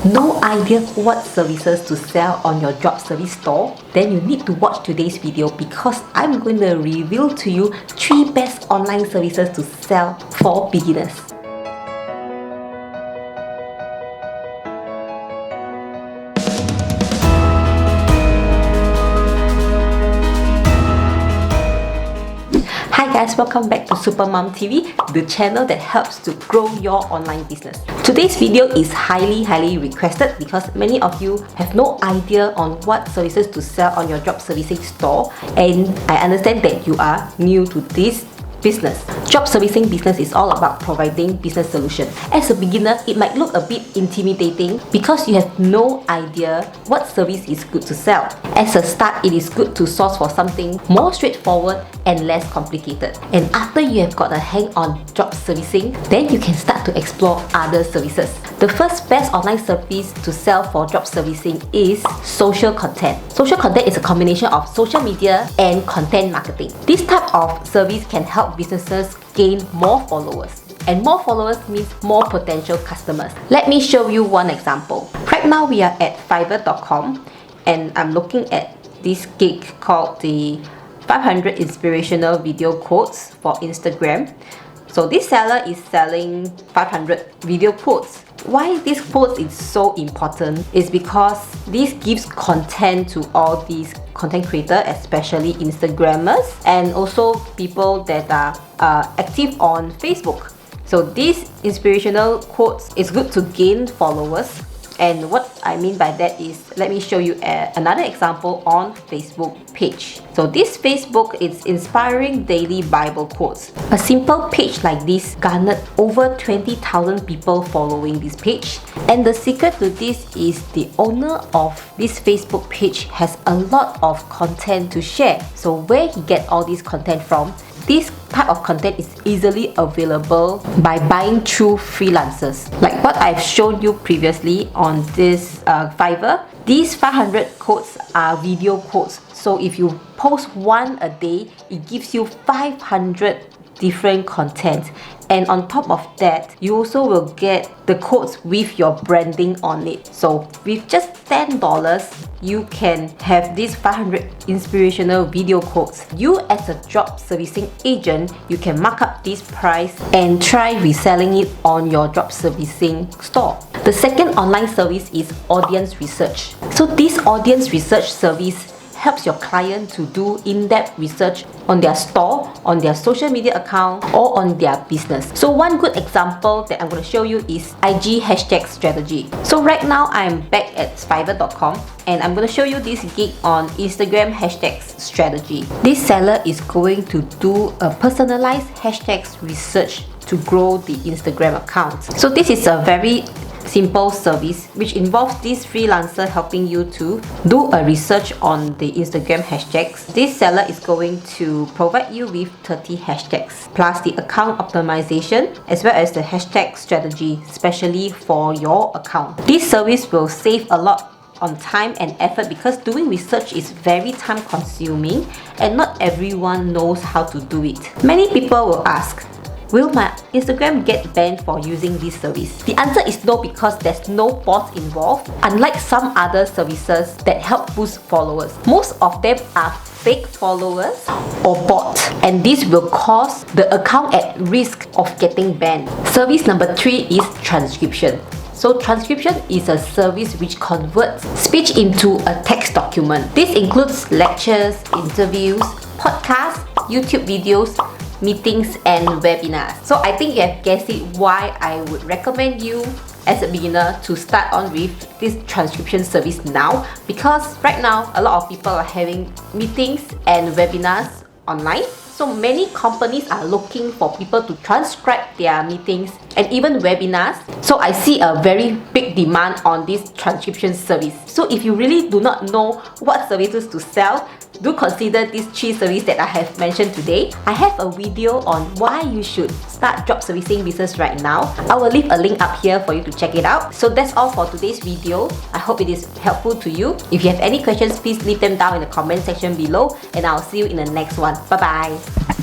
No idea what services to sell on your drop service store? Then you need to watch today's video because I'm going to reveal to you 3 best online services to sell for beginners. Hi guys, welcome back to Supermom TV, the channel that helps to grow your online business. Today's video is highly requested because many of you have no idea on what services to sell on your drop servicing store, and I understand that you are new to this business. Drop servicing business is all about providing business solution. As a beginner, it might look a bit intimidating because you have no idea what service is good to sell. As a start, it is good to source for something more straightforward and less complicated. And after you have got a hang on drop servicing, then you can start to explore other services. The first best online service to sell for drop servicing is social content. Social content is a combination of social media and content marketing. This type of service can help businesses gain more followers. And more followers means more potential customers. Let me show you one example. Right now we are at Fiverr.com and I'm looking at this gig called the 500 inspirational video quotes for Instagram. So this seller is selling 500 video quotes. Why this quote is so important is because this gives content to all these content creators, especially Instagrammers and also people that are active on Facebook. So these inspirational quotes is good to gain followers. And what I mean by that is, let me show you another example on Facebook page. So this Facebook is inspiring daily Bible quotes. A simple page like this garnered over 20,000 people following this page. And the secret to this is the owner of this Facebook page has a lot of content to share. So where he get all this content from? This type of content is easily available by buying through freelancers. Like what I've shown you previously on this Fiverr, these 500 quotes are video quotes. So if you post one a day, it gives you 500 different content. And on top of that, you also will get the quotes with your branding on it. So with just $10, you can have these 500 inspirational video quotes. You as a drop servicing agent, you can mark up this price and try reselling it on your drop servicing store. The second online service is audience research. So this audience research service helps your client to do in-depth research on their store, on their social media account, or on their business. So one good example that I'm going to show you is IG hashtag strategy. So right now I'm back at Fiverr.com and I'm going to show you this gig on Instagram hashtag strategy. This seller is going to do a personalized hashtags research to grow the Instagram account. So this is a very simple service which involves this freelancer helping you to do a research on the Instagram hashtags. This seller is going to provide you with 30 hashtags plus the account optimization as well as the hashtag strategy, especially for your account. This service will save a lot on time and effort because doing research is very time consuming and not everyone knows how to do it. Many people will ask, will my Instagram get banned for using this service? The answer is no, because there's no bots involved, unlike some other services that help boost followers. Most of them are fake followers or bots, and this will cause the account at risk of getting banned. Service number 3 is transcription. So transcription is a service which converts speech into a text document. This includes lectures, interviews, podcasts, YouTube videos, meetings and webinars. So I think you have guessed it why I would recommend you as a beginner to start on with this transcription service now, because right now a lot of people are having meetings and webinars online. So many companies are looking for people to transcribe their meetings and even webinars. So I see a very big demand on this transcription service. So if you really do not know what services to sell, do consider these 3 services that I have mentioned today. I have a video on why you should start drop servicing business right now. I will leave a link up here for you to check it out. So that's all for today's video. I hope it is helpful to you. If you have any questions, please leave them down in the comment section below and I'll see you in the next one. Bye bye.